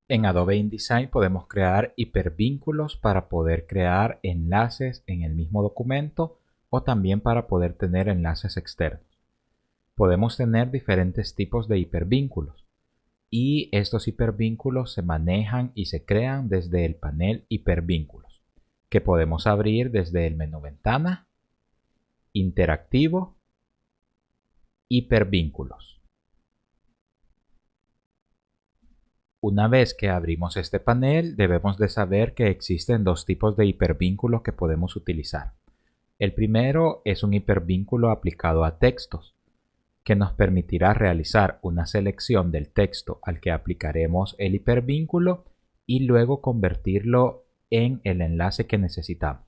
En Adobe InDesign podemos crear hipervínculos para poder crear enlaces en el mismo documento o también para poder tener enlaces externos. Podemos tener diferentes tipos de hipervínculos y estos hipervínculos se manejan y se crean desde el panel hipervínculos, que podemos abrir desde el menú ventana, interactivo, hipervínculos. Una vez que abrimos este panel, debemos de saber que existen dos tipos de hipervínculos que podemos utilizar. El primero es un hipervínculo aplicado a textos, que nos permitirá realizar una selección del texto al que aplicaremos el hipervínculo y luego convertirlo en el enlace que necesitamos.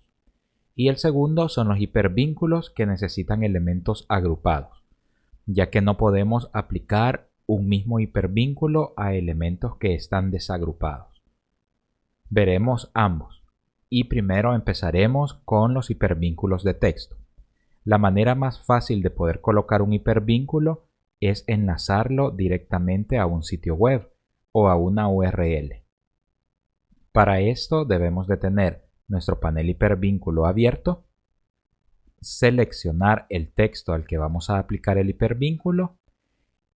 Y el segundo son los hipervínculos que necesitan elementos agrupados, ya que no podemos aplicar un mismo hipervínculo a elementos que están desagrupados. Veremos ambos y primero empezaremos con los hipervínculos de texto. La manera más fácil de poder colocar un hipervínculo es enlazarlo directamente a un sitio web o a una URL. Para esto debemos de tener nuestro panel hipervínculo abierto, seleccionar el texto al que vamos a aplicar el hipervínculo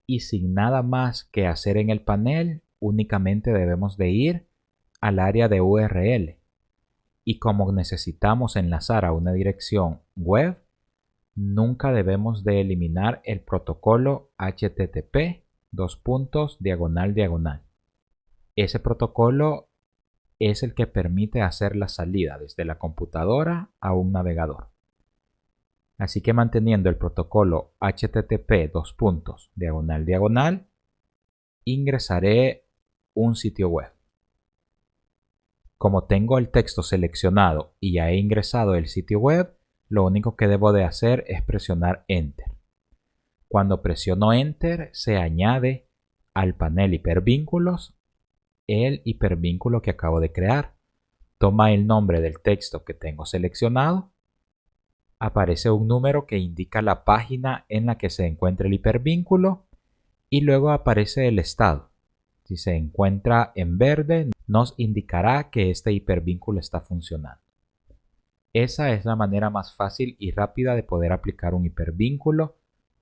y sin nada más que hacer en el panel, únicamente debemos de ir al área de URL. Y como necesitamos enlazar a una dirección web, nunca debemos de eliminar el protocolo HTTP //. Ese protocolo es el que permite hacer la salida desde la computadora a un navegador. Así que manteniendo el protocolo HTTP //, ingresaré un sitio web. Como tengo el texto seleccionado y ya he ingresado el sitio web, lo único que debo de hacer es presionar Enter. Cuando presiono Enter, se añade al panel hipervínculos el hipervínculo que acabo de crear. Toma el nombre del texto que tengo seleccionado. Aparece un número que indica la página en la que se encuentra el hipervínculo y luego aparece el estado. Si se encuentra en verde, nos indicará que este hipervínculo está funcionando. Esa es la manera más fácil y rápida de poder aplicar un hipervínculo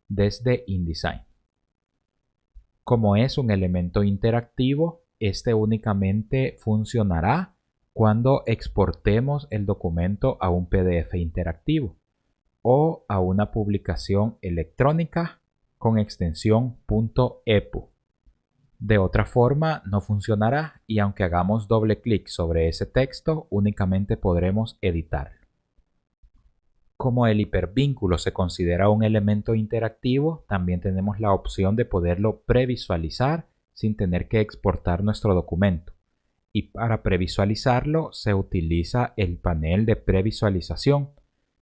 desde InDesign. Como es un elemento interactivo, este únicamente funcionará cuando exportemos el documento a un PDF interactivo o a una publicación electrónica con extensión .epu. De otra forma no funcionará y aunque hagamos doble clic sobre ese texto, únicamente podremos editarlo. Como el hipervínculo se considera un elemento interactivo, también tenemos la opción de poderlo previsualizar sin tener que exportar nuestro documento. Y para previsualizarlo se utiliza el panel de previsualización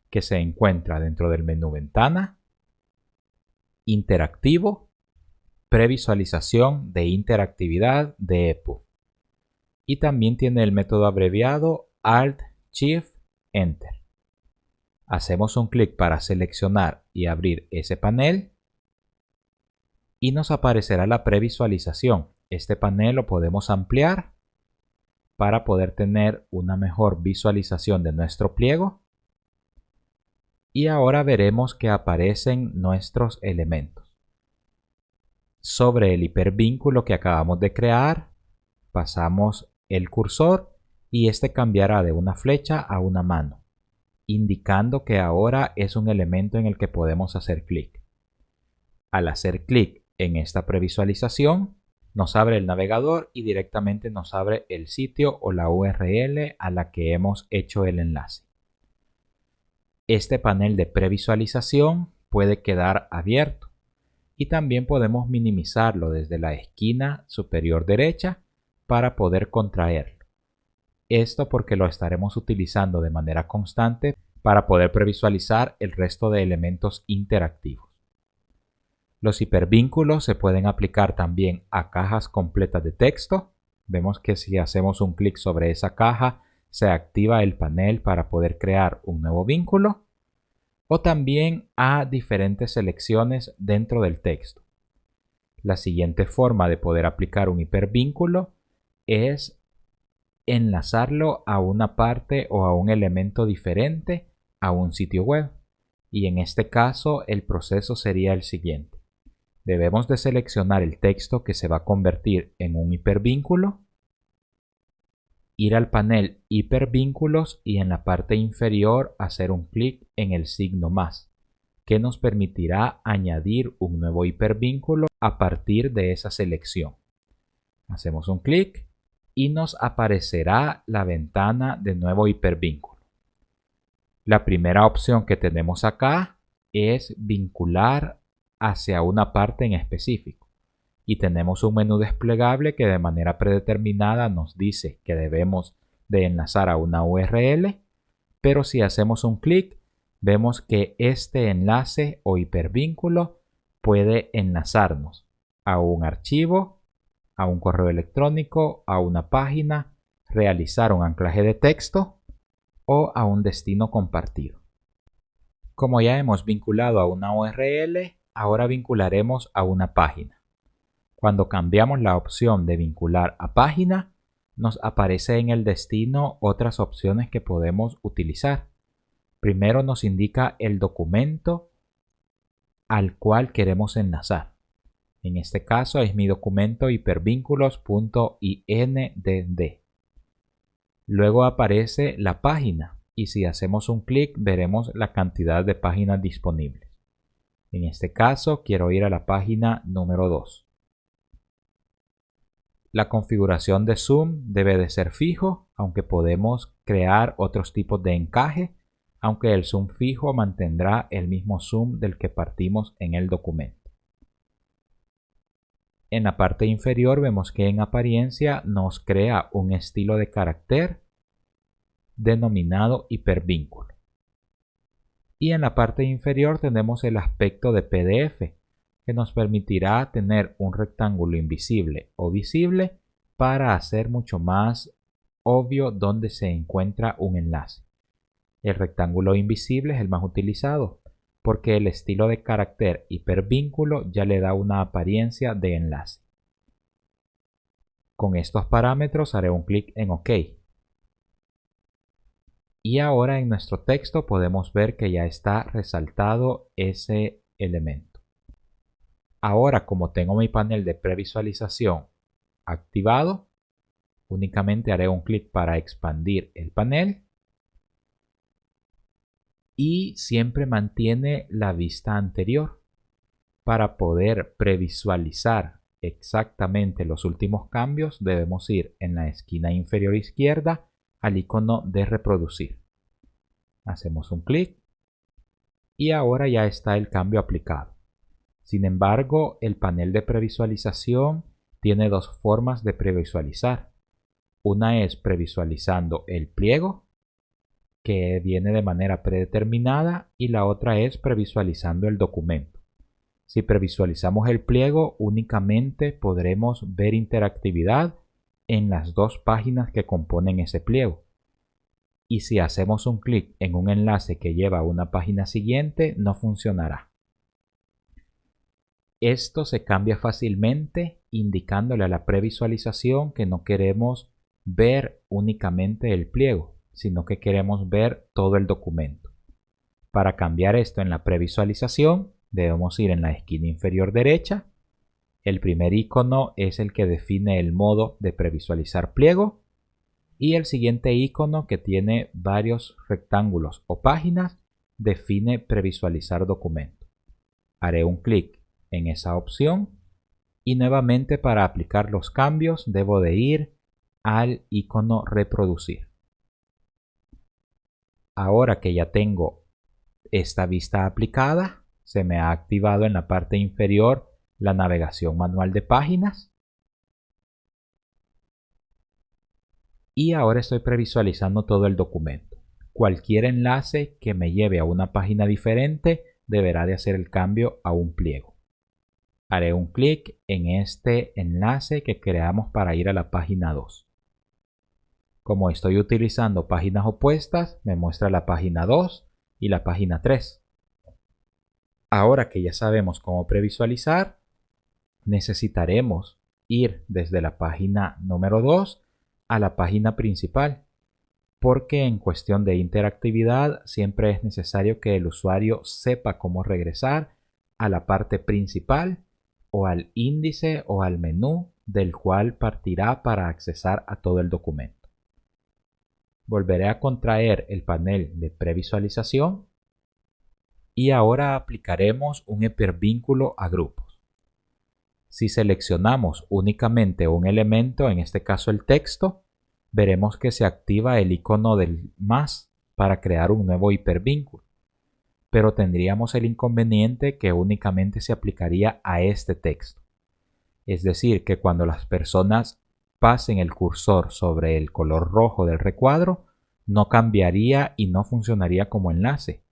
que se encuentra dentro del menú Ventana, Interactivo, Previsualización de interactividad de EPU. Y también tiene el método abreviado Alt-Shift-Enter. Hacemos un clic para seleccionar y abrir ese panel y nos aparecerá la previsualización. Este panel lo podemos ampliar para poder tener una mejor visualización de nuestro pliego. Y ahora veremos que aparecen nuestros elementos. Sobre el hipervínculo que acabamos de crear, pasamos el cursor y este cambiará de una flecha a una mano, indicando que ahora es un elemento en el que podemos hacer clic. Al hacer clic en esta previsualización, nos abre el navegador y directamente nos abre el sitio o la URL a la que hemos hecho el enlace. Este panel de previsualización puede quedar abierto y también podemos minimizarlo desde la esquina superior derecha para poder contraerlo. Esto porque lo estaremos utilizando de manera constante para poder previsualizar el resto de elementos interactivos. Los hipervínculos se pueden aplicar también a cajas completas de texto. Vemos que si hacemos un clic sobre esa caja, se activa el panel para poder crear un nuevo vínculo, o también a diferentes selecciones dentro del texto. La siguiente forma de poder aplicar un hipervínculo es enlazarlo a una parte o a un elemento diferente a un sitio web. Y en este caso el proceso sería el siguiente. Debemos de seleccionar el texto que se va a convertir en un hipervínculo, ir al panel hipervínculos y en la parte inferior hacer un clic en el signo más, que nos permitirá añadir un nuevo hipervínculo a partir de esa selección. Hacemos un clic y nos aparecerá la ventana de nuevo hipervínculo. La primera opción que tenemos acá es vincular hacia una parte en específico. Y tenemos un menú desplegable que de manera predeterminada nos dice que debemos de enlazar a una URL, pero si hacemos un clic, vemos que este enlace o hipervínculo puede enlazarnos a un archivo, a un correo electrónico, a una página, realizar un anclaje de texto o a un destino compartido. Como ya hemos vinculado a una URL, ahora vincularemos a una página. Cuando cambiamos la opción de vincular a página, nos aparece en el destino otras opciones que podemos utilizar. Primero nos indica el documento al cual queremos enlazar. En este caso es mi documento hipervínculos.indd. Luego aparece la página y si hacemos un clic veremos la cantidad de páginas disponibles. En este caso quiero ir a la página número 2. La configuración de zoom debe de ser fijo, aunque podemos crear otros tipos de encaje, aunque el zoom fijo mantendrá el mismo zoom del que partimos en el documento. En la parte inferior vemos que en apariencia nos crea un estilo de carácter denominado hipervínculo. Y en la parte inferior tenemos el aspecto de PDF, que nos permitirá tener un rectángulo invisible o visible para hacer mucho más obvio dónde se encuentra un enlace. El rectángulo invisible es el más utilizado porque el estilo de carácter hipervínculo ya le da una apariencia de enlace. Con estos parámetros haré un clic en OK. Y ahora en nuestro texto podemos ver que ya está resaltado ese elemento. Ahora, como tengo mi panel de previsualización activado, únicamente haré un clic para expandir el panel y siempre mantiene la vista anterior. Para poder previsualizar exactamente los últimos cambios debemos ir en la esquina inferior izquierda al icono de reproducir. Hacemos un clic y ahora ya está el cambio aplicado. Sin embargo, el panel de previsualización tiene dos formas de previsualizar. Una es previsualizando el pliego, que viene de manera predeterminada, y la otra es previsualizando el documento. Si previsualizamos el pliego, únicamente podremos ver interactividad en las dos páginas que componen ese pliego. Y si hacemos un clic en un enlace que lleva a una página siguiente, no funcionará. Esto se cambia fácilmente indicándole a la previsualización que no queremos ver únicamente el pliego, sino que queremos ver todo el documento. Para cambiar esto en la previsualización, debemos ir en la esquina inferior derecha. El primer icono es el que define el modo de previsualizar pliego y el siguiente icono, que tiene varios rectángulos o páginas, define previsualizar documento. Haré un clic en esa opción y nuevamente para aplicar los cambios debo de ir al icono reproducir. Ahora que ya tengo esta vista aplicada, se me ha activado en la parte inferior la navegación manual de páginas y ahora estoy previsualizando todo el documento. Cualquier enlace que me lleve a una página diferente deberá de hacer el cambio a un pliego. Haré un clic en este enlace que creamos para ir a la página 2. Como estoy utilizando páginas opuestas, me muestra la página 2 y la página 3. Ahora que ya sabemos cómo previsualizar, necesitaremos ir desde la página número 2 a la página principal, porque en cuestión de interactividad siempre es necesario que el usuario sepa cómo regresar a la parte principal o al índice o al menú del cual partirá para accesar a todo el documento. Volveré a contraer el panel de previsualización y ahora aplicaremos un hipervínculo a grupos. Si seleccionamos únicamente un elemento, en este caso el texto, veremos que se activa el icono del más para crear un nuevo hipervínculo, pero tendríamos el inconveniente que únicamente se aplicaría a este texto. Es decir, que cuando las personas pasen el cursor sobre el color rojo del recuadro, no cambiaría y no funcionaría como enlace,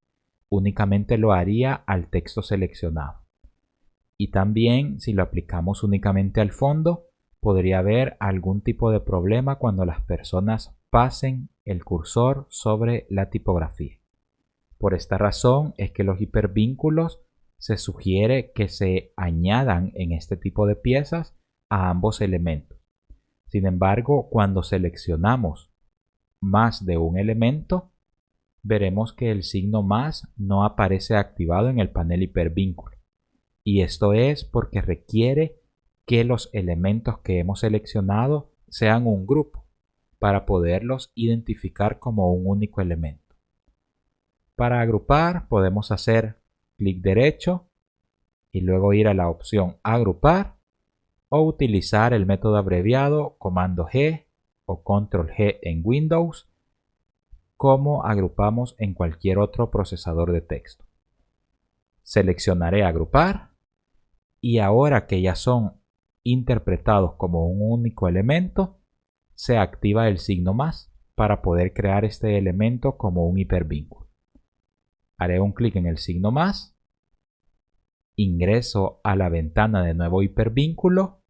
únicamente lo haría al texto seleccionado. Y también, si lo aplicamos únicamente al fondo, podría haber algún tipo de problema cuando las personas pasen el cursor sobre la tipografía. Por esta razón es que los hipervínculos se sugiere que se añadan en este tipo de piezas a ambos elementos. Sin embargo, cuando seleccionamos más de un elemento, veremos que el signo más no aparece activado en el panel hipervínculo. Y esto es porque requiere que los elementos que hemos seleccionado sean un grupo para poderlos identificar como un único elemento. Para agrupar podemos hacer clic derecho y luego ir a la opción agrupar o utilizar el método abreviado comando G o control G en Windows, como agrupamos en cualquier otro procesador de texto. Seleccionaré agrupar y ahora que ya son interpretados como un único elemento, se activa el signo más para poder crear este elemento como un hipervínculo. Haré un clic en el signo más, ingreso a la ventana de nuevo hipervínculo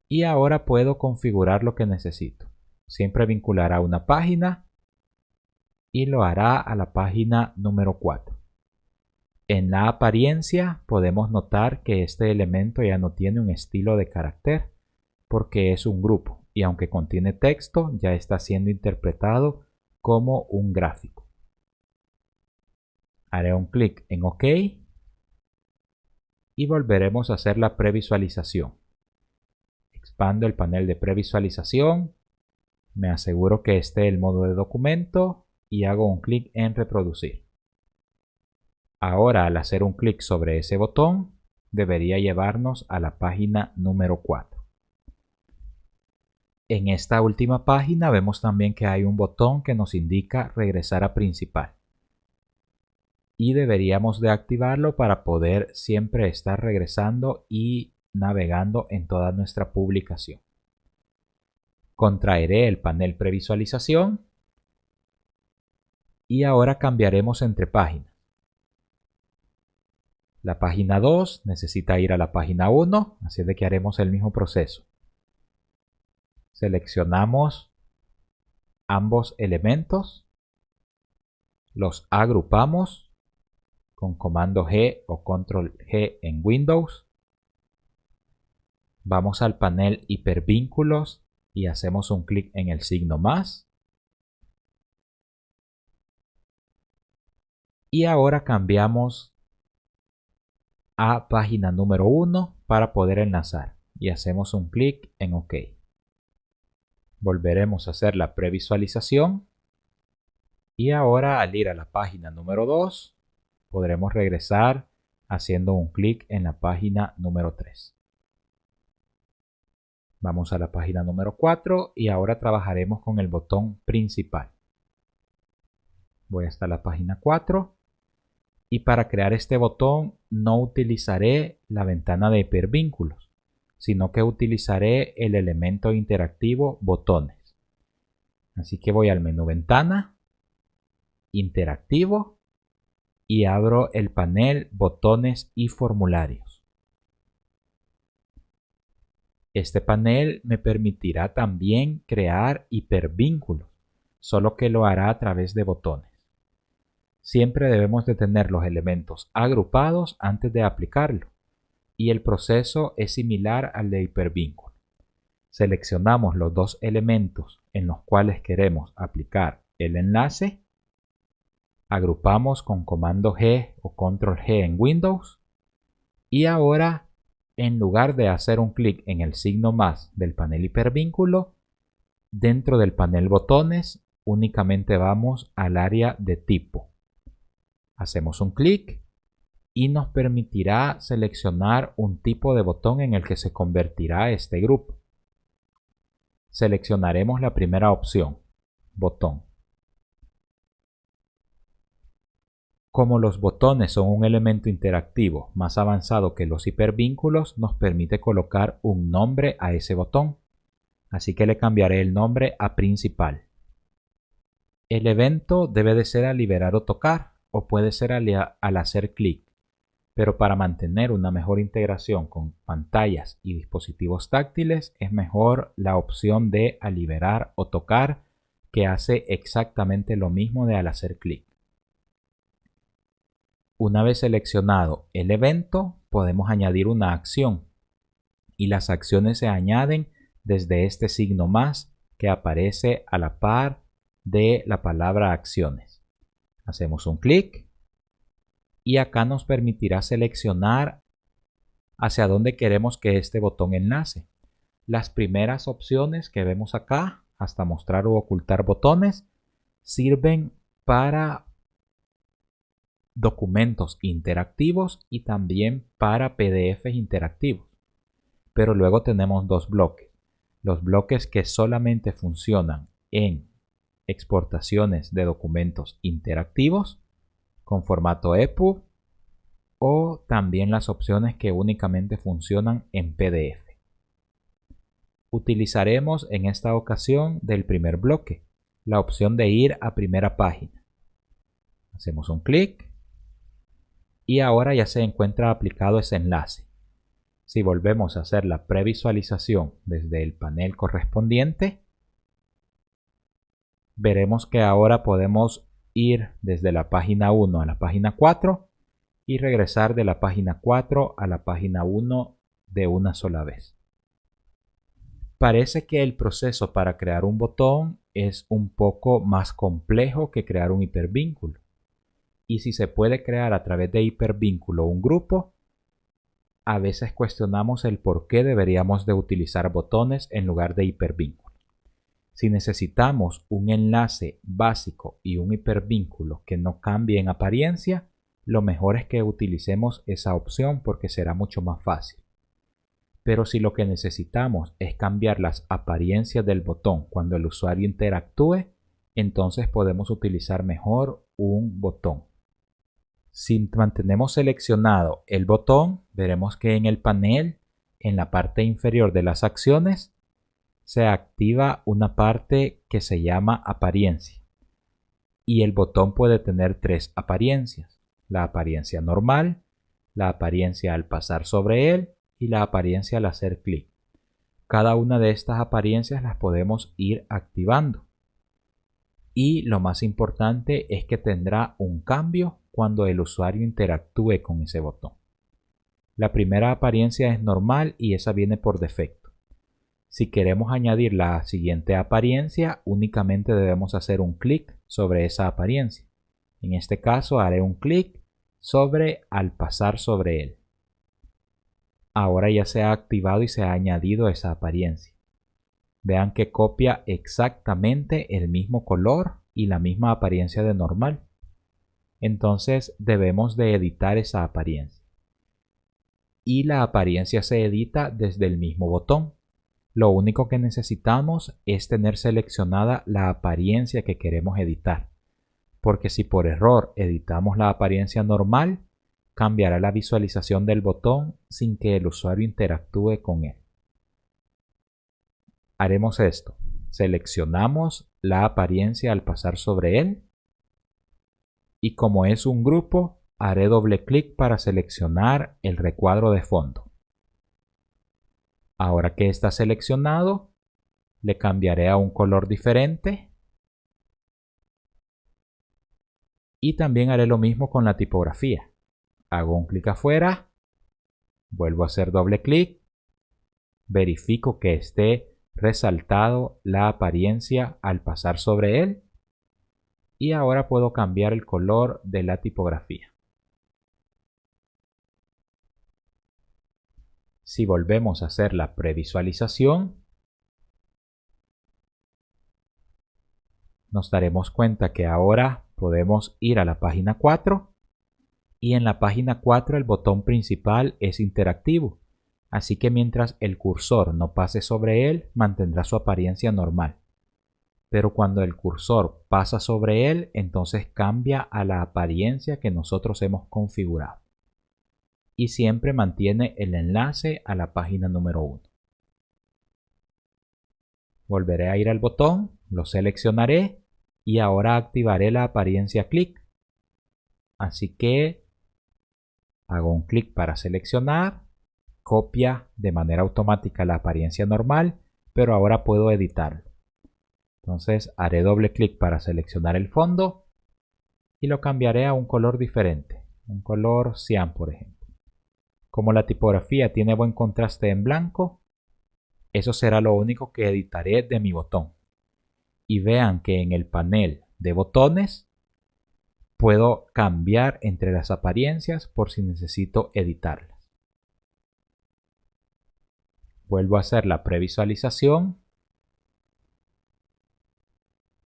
y ahora puedo configurar lo que necesito. Siempre vinculará una página y lo hará a la página número 4. En la apariencia podemos notar que este elemento ya no tiene un estilo de carácter porque es un grupo y aunque contiene texto ya está siendo interpretado como un gráfico. Haré un clic en OK y volveremos a hacer la previsualización. Expando el panel de previsualización, me aseguro que esté el modo de documento y hago un clic en reproducir. Ahora, al hacer un clic sobre ese botón, debería llevarnos a la página número 4. En esta última página vemos también que hay un botón que nos indica regresar a principal. Y deberíamos de activarlo para poder siempre estar regresando y navegando en toda nuestra publicación. Contraeré el panel previsualización y ahora cambiaremos entre páginas. La página 2 necesita ir a la página 1, así de que haremos el mismo proceso. Seleccionamos ambos elementos, los agrupamos con comando G o control G en Windows. Vamos al panel hipervínculos y hacemos un clic en el signo más. Y ahora cambiamos a página número 1 para poder enlazar y hacemos un clic en OK. Volveremos a hacer la previsualización y ahora al ir a la página número 2 podremos regresar haciendo un clic en la página número 3. Vamos a la página número 4 y ahora trabajaremos con el botón principal. Voy hasta la página 4 y para crear este botón no utilizaré la ventana de hipervínculos, sino que utilizaré el elemento interactivo botones. Así que voy al menú ventana, interactivo y abro el panel botones y formularios. Este panel me permitirá también crear hipervínculos, solo que lo hará a través de botones. Siempre debemos de tener los elementos agrupados antes de aplicarlo, y el proceso es similar al de hipervínculo. Seleccionamos los dos elementos en los cuales queremos aplicar el enlace, agrupamos con comando G o control G en Windows y ahora en lugar de hacer un clic en el signo más del panel hipervínculo, dentro del panel botones únicamente vamos al área de tipo. Hacemos un clic y nos permitirá seleccionar un tipo de botón en el que se convertirá este grupo. Seleccionaremos la primera opción, botón. Como los botones son un elemento interactivo más avanzado que los hipervínculos, nos permite colocar un nombre a ese botón. Así que le cambiaré el nombre a principal. El evento debe de ser al liberar o tocar, o puede ser al hacer clic. Pero para mantener una mejor integración con pantallas y dispositivos táctiles es mejor la opción de al liberar o tocar, que hace exactamente lo mismo de al hacer clic. Una vez seleccionado el evento, podemos añadir una acción y las acciones se añaden desde este signo más que aparece a la par de la palabra acciones. Hacemos un clic y acá nos permitirá seleccionar hacia dónde queremos que este botón enlace. Las primeras opciones que vemos acá, hasta mostrar o ocultar botones, sirven para documentos interactivos y también para PDFs interactivos. Pero luego tenemos dos bloques. Los bloques que solamente funcionan en exportaciones de documentos interactivos con formato EPUB o también las opciones que únicamente funcionan en PDF. Utilizaremos en esta ocasión del primer bloque la opción de ir a primera página. Hacemos un clic y ahora ya se encuentra aplicado ese enlace. Si volvemos a hacer la previsualización desde el panel correspondiente, veremos que ahora podemos ir desde la página 1 a la página 4 y regresar de la página 4 a la página 1 de una sola vez. Parece que el proceso para crear un botón es un poco más complejo que crear un hipervínculo. Y si se puede crear a través de hipervínculo un grupo, a veces cuestionamos el por qué deberíamos de utilizar botones en lugar de hipervínculo. Si necesitamos un enlace básico y un hipervínculo que no cambie en apariencia, lo mejor es que utilicemos esa opción porque será mucho más fácil. Pero si lo que necesitamos es cambiar las apariencias del botón cuando el usuario interactúe, entonces podemos utilizar mejor un botón. Si mantenemos seleccionado el botón, veremos que en el panel, en la parte inferior de las acciones, se activa una parte que se llama apariencia. Y el botón puede tener tres apariencias: la apariencia normal, la apariencia al pasar sobre él y la apariencia al hacer clic. Cada una de estas apariencias las podemos ir activando. Y lo más importante es que tendrá un cambio cuando el usuario interactúe con ese botón. La primera apariencia es normal y esa viene por defecto. Si queremos añadir la siguiente apariencia, únicamente debemos hacer un clic sobre esa apariencia. En este caso haré un clic sobre al pasar sobre él. Ahora ya se ha activado y se ha añadido esa apariencia. Vean que copia exactamente el mismo color y la misma apariencia de normal. Entonces debemos de editar esa apariencia. Y la apariencia se edita desde el mismo botón. Lo único que necesitamos es tener seleccionada la apariencia que queremos editar. Porque si por error editamos la apariencia normal, cambiará la visualización del botón sin que el usuario interactúe con él. Haremos esto. Seleccionamos la apariencia al pasar sobre él. Y como es un grupo, haré doble clic para seleccionar el recuadro de fondo. Ahora que está seleccionado, le cambiaré a un color diferente. Y también haré lo mismo con la tipografía. Hago un clic afuera Vuelvo a hacer doble clic, verifico que esté resaltado la apariencia al pasar sobre él y ahora puedo cambiar el color de la tipografía. Si volvemos a hacer la previsualización, nos daremos cuenta que ahora podemos ir a la página 4 y en la página 4 el botón principal es interactivo, así que mientras el cursor no pase sobre él mantendrá su apariencia normal. Pero cuando el cursor pasa sobre él, entonces cambia a la apariencia que nosotros hemos configurado. Y siempre mantiene el enlace a la página número 1. Volveré a ir al botón, lo seleccionaré y ahora activaré la apariencia clic. Así que hago un clic para seleccionar, copia de manera automática la apariencia normal, pero ahora puedo editarlo. Entonces haré doble clic para seleccionar el fondo y lo cambiaré a un color diferente, un color cian por ejemplo. Como la tipografía tiene buen contraste en blanco, eso será lo único que editaré de mi botón. Y vean que en el panel de botones puedo cambiar entre las apariencias por si necesito editarlas. Vuelvo a hacer la previsualización.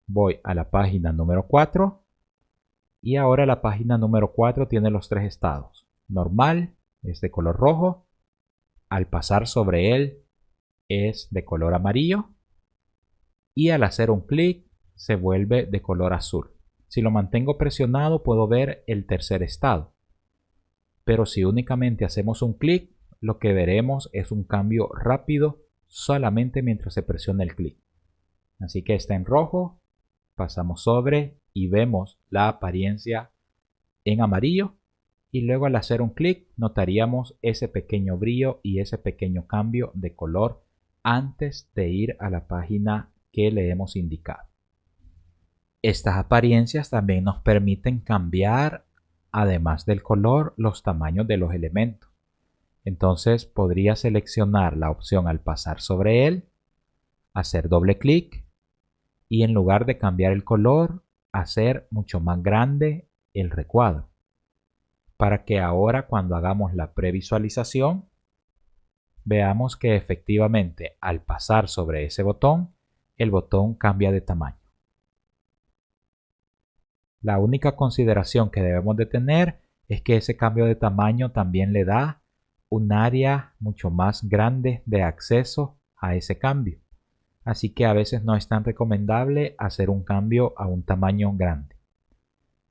Voy a la página número 4 y ahora la página número 4 tiene los tres estados. Normal es de color rojo, al pasar sobre él es de color amarillo y al hacer un clic se vuelve de color azul. Si lo mantengo presionado puedo ver el tercer estado, pero si únicamente hacemos un clic lo que veremos es un cambio rápido solamente mientras se presiona el clic. Así que está en rojo, pasamos sobre y vemos la apariencia en amarillo y luego al hacer un clic notaríamos ese pequeño brillo y ese pequeño cambio de color antes de ir a la página que le hemos indicado. Estas apariencias también nos permiten cambiar, además del color, los tamaños de los elementos. Entonces podría seleccionar la opción al pasar sobre él, hacer doble clic y en lugar de cambiar el color, hacer mucho más grande el recuadro, para que ahora cuando hagamos la previsualización veamos que efectivamente al pasar sobre ese botón, el botón cambia de tamaño. La única consideración que debemos de tener es que ese cambio de tamaño también le da un área mucho más grande de acceso a ese cambio. Así que a veces no es tan recomendable hacer un cambio a un tamaño grande.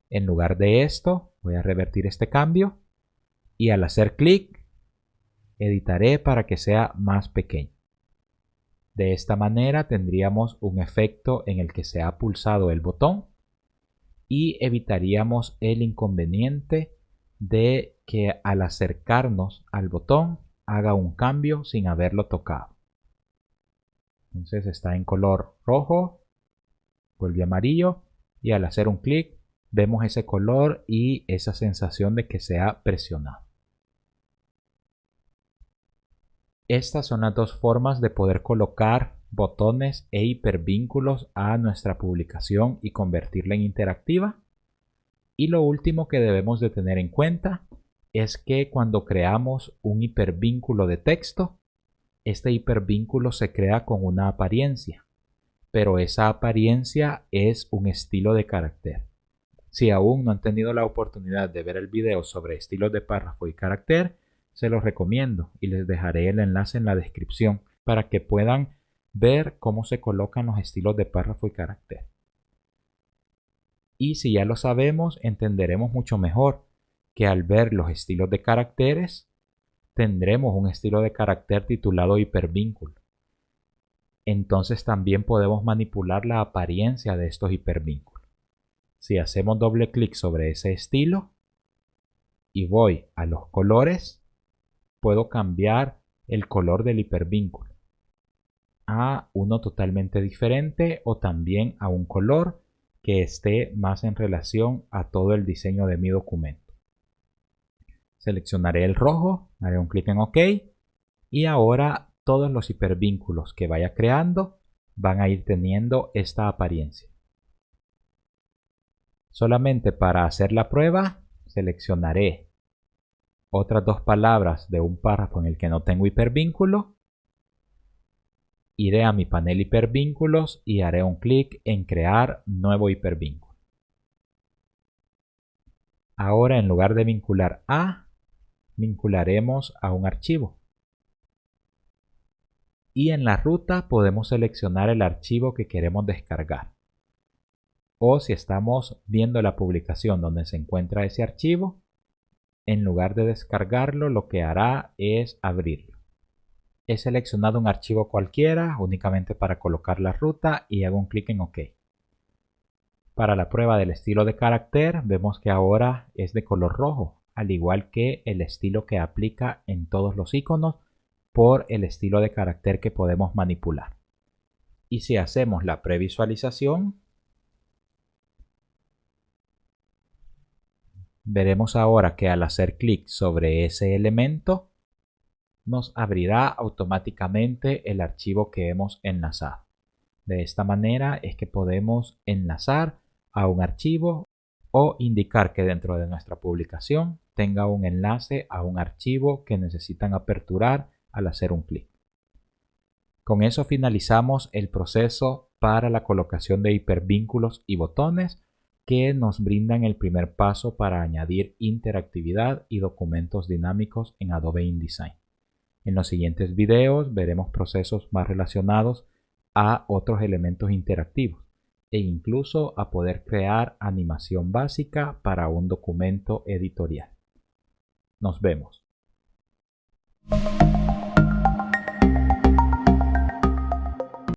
En lugar de esto, voy a revertir este cambio y al hacer clic, editaré para que sea más pequeño. De esta manera tendríamos un efecto en el que se ha pulsado el botón y evitaríamos el inconveniente de que al acercarnos al botón haga un cambio sin haberlo tocado. Entonces está en color rojo, vuelve amarillo y al hacer un clic vemos ese color y esa sensación de que se ha presionado. Estas son las dos formas de poder colocar botones e hipervínculos a nuestra publicación y convertirla en interactiva. Y lo último que debemos de tener en cuenta es que cuando creamos un hipervínculo de texto, este hipervínculo se crea con una apariencia, pero esa apariencia es un estilo de carácter. Si aún no han tenido la oportunidad de ver el video sobre estilos de párrafo y carácter, se los recomiendo y les dejaré el enlace en la descripción para que puedan ver cómo se colocan los estilos de párrafo y carácter. Y si ya lo sabemos, entenderemos mucho mejor que al ver los estilos de caracteres, tendremos un estilo de carácter titulado hipervínculo. Entonces también podemos manipular la apariencia de estos hipervínculos. Si hacemos doble clic sobre ese estilo y voy a los colores, puedo cambiar el color del hipervínculo a uno totalmente diferente o también a un color que esté más en relación a todo el diseño de mi documento. Seleccionaré el rojo, haré un clic en OK y ahora todos los hipervínculos que vaya creando van a ir teniendo esta apariencia. Solamente para hacer la prueba seleccionaré otras dos palabras de un párrafo en el que no tengo hipervínculo. Iré a mi panel hipervínculos y haré un clic en crear nuevo hipervínculo. Ahora en lugar de vincular a, vincularemos a un archivo. Y en la ruta podemos seleccionar el archivo que queremos descargar. O si estamos viendo la publicación donde se encuentra ese archivo, en lugar de descargarlo, lo que hará es abrirlo. He seleccionado un archivo cualquiera únicamente para colocar la ruta y hago un clic en OK. Para la prueba del estilo de carácter vemos que ahora es de color rojo, al igual que el estilo que aplica en todos los iconos por el estilo de carácter que podemos manipular. Y si hacemos la previsualización, veremos ahora que al hacer clic sobre ese elemento nos abrirá automáticamente el archivo que hemos enlazado. De esta manera es que podemos enlazar a un archivo o indicar que dentro de nuestra publicación tenga un enlace a un archivo que necesitan aperturar al hacer un clic. Con eso finalizamos el proceso para la colocación de hipervínculos y botones que nos brindan el primer paso para añadir interactividad y documentos dinámicos en Adobe InDesign. En los siguientes videos veremos procesos más relacionados a otros elementos interactivos e incluso a poder crear animación básica para un documento editorial. Nos vemos.